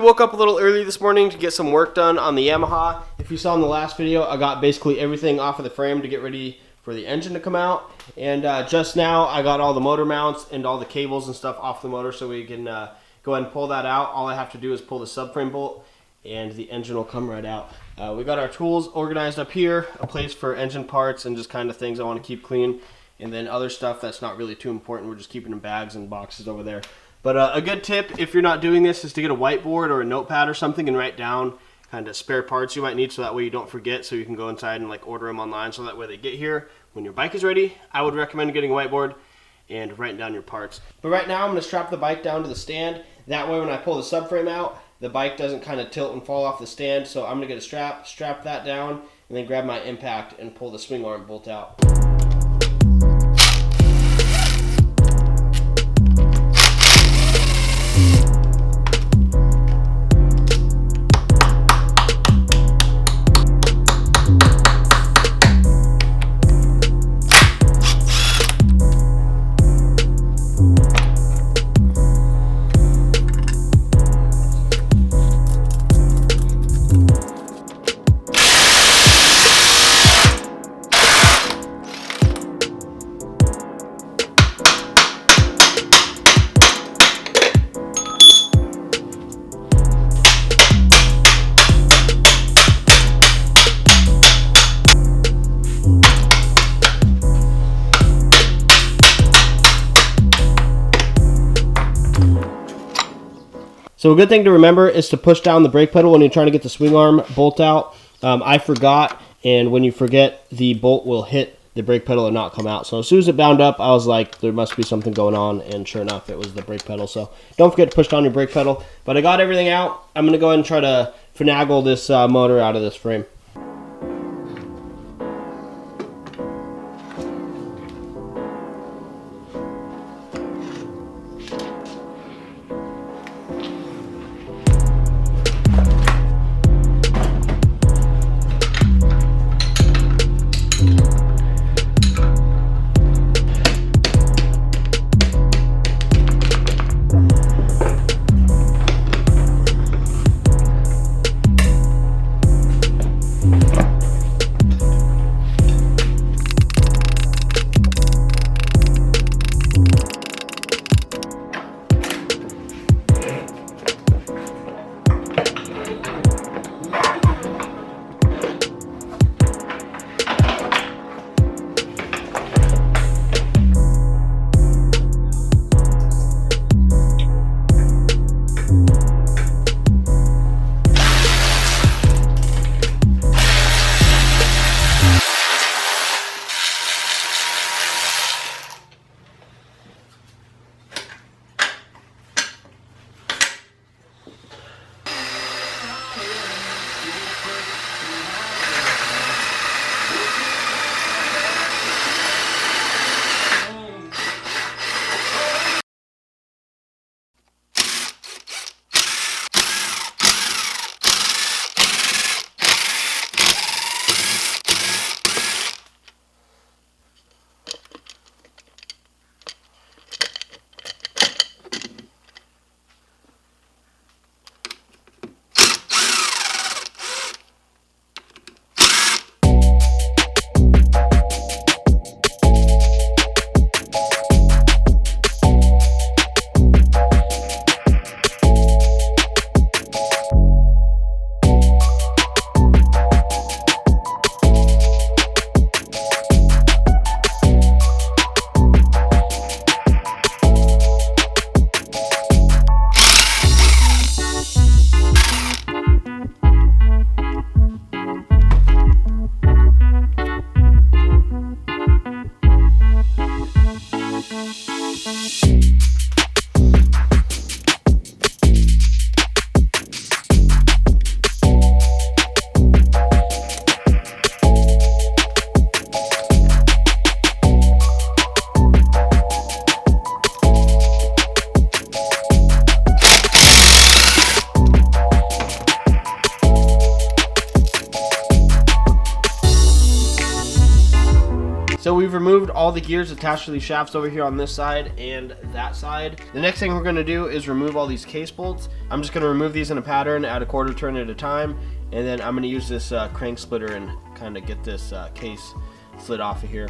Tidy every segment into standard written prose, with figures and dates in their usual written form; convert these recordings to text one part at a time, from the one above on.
woke up a little early this morning to get some work done on the Yamaha. If you saw in the last video, I got basically everything off of the frame to get ready for the engine to come out. And just now, I got all the motor mounts and all the cables and stuff off the motor so we can go ahead and pull that out. All I have to do is pull the subframe bolt and the engine will come right out. We got our tools organized up here, a place for engine parts and just kind of things I want to keep clean. And then other stuff that's not really too important, we're just keeping in bags and boxes over there. But a good tip, if you're not doing this, is to get a whiteboard or a notepad or something and write down kind of spare parts you might need so that way you don't forget, so you can go inside and like order them online so that way they get here when your bike is ready. I would recommend getting a whiteboard and writing down your parts. But right now I'm going to strap the bike down to the stand. That way when I pull the subframe out, the bike doesn't kind of tilt and fall off the stand. So I'm going to get a strap that down, and then grab my impact and pull the swing arm bolt out. So a good thing to remember is to push down the brake pedal when you're trying to get the swing arm bolt out. I forgot, and when you forget, the bolt will hit the brake pedal and not come out. So as soon as it bound up, I was like, there must be something going on, and sure enough, it was the brake pedal. So don't forget to push down your brake pedal. But I got everything out. I'm going to go ahead and try to finagle this motor out of this frame. So we've removed all the gears attached to these shafts over here on this side and that side. The next thing we're going to do is remove all these case bolts. I'm just going to remove these in a pattern at a quarter turn at a time, and then I'm going to use this crank splitter and kind of get this case slid off of here.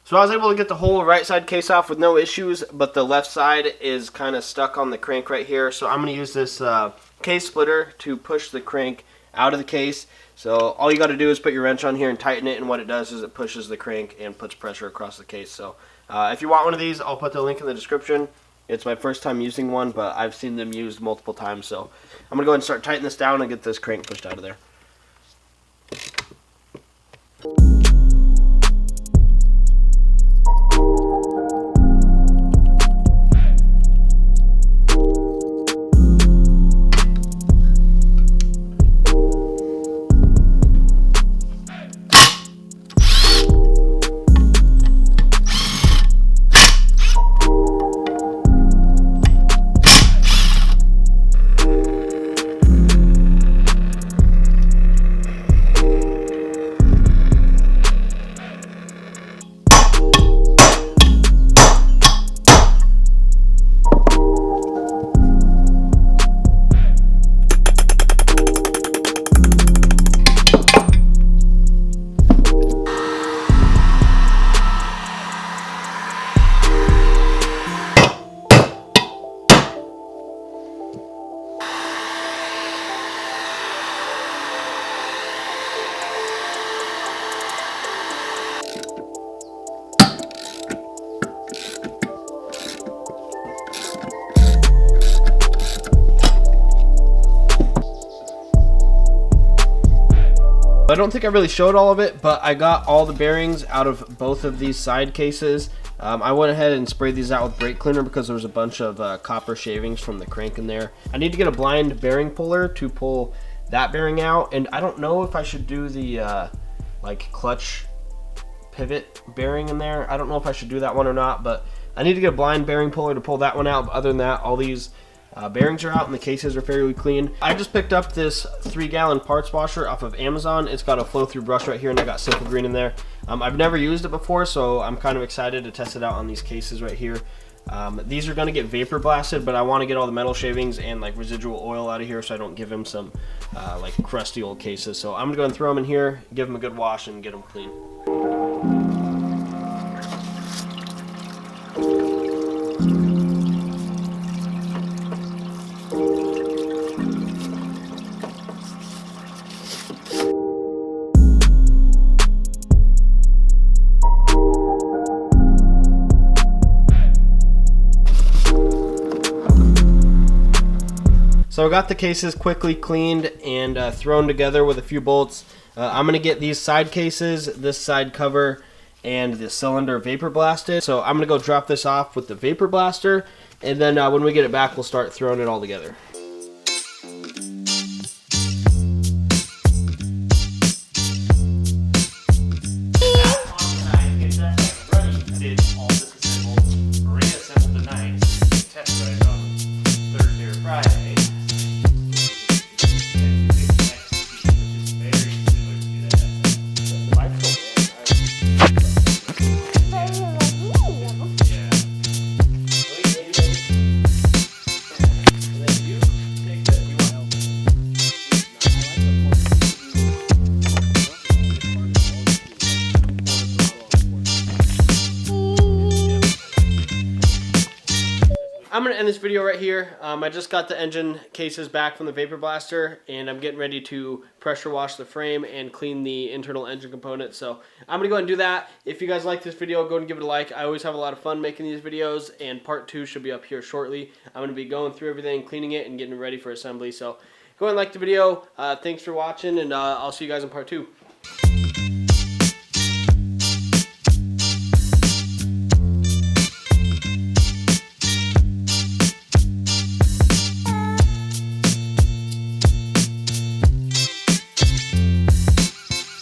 So I was able to get the whole right side case off with no issues, but the left side is kind of stuck on the crank right here. So I'm going to use this case splitter to push the crank out of the case. So all you got to do is put your wrench on here and tighten it, and what it does is it pushes the crank and puts pressure across the case. So if you want one of these, I'll put the link in the description. It's my first time using one, but I've seen them used multiple times. So I'm going to go ahead and start tightening this down and get this crank pushed out of there. I don't think I really showed all of it, but I got all the bearings out of both of these side cases. I went ahead and sprayed these out with brake cleaner because there was a bunch of copper shavings from the crank in there. I need to get a blind bearing puller to pull that bearing out, and I don't know if I should do the like clutch pivot bearing in there. I don't know if I should do that one or not, but I need to get a blind bearing puller to pull that one out. But other than that, all these bearings are out and the cases are fairly clean. I just picked up this 3-gallon parts washer off of Amazon. It's got a flow-through brush right here, and I got Simple Green in there. I've never used it before, so I'm kind of excited to test it out on these cases right here. These are going to get vapor blasted, but I want to get all the metal shavings and like residual oil out of here so I don't give them some like crusty old cases. So I'm going to go and throw them in here, give them a good wash, and get them clean. So I got the cases quickly cleaned and thrown together with a few bolts. I'm going to get these side cases, this side cover, and the cylinder vapor blasted. So I'm going to go drop this off with the vapor blaster, and then when we get it back, we'll start throwing it all together. I'm going to end this video right here. I just got the engine cases back from the Vapor Blaster, and I'm getting ready to pressure wash the frame and clean the internal engine components. So I'm going to go ahead and do that. If you guys like this video, go ahead and give it a like. I always have a lot of fun making these videos, and part 2 should be up here shortly. I'm going to be going through everything, cleaning it, and getting it ready for assembly. So go ahead and like the video. Thanks for watching, and I'll see you guys in part 2.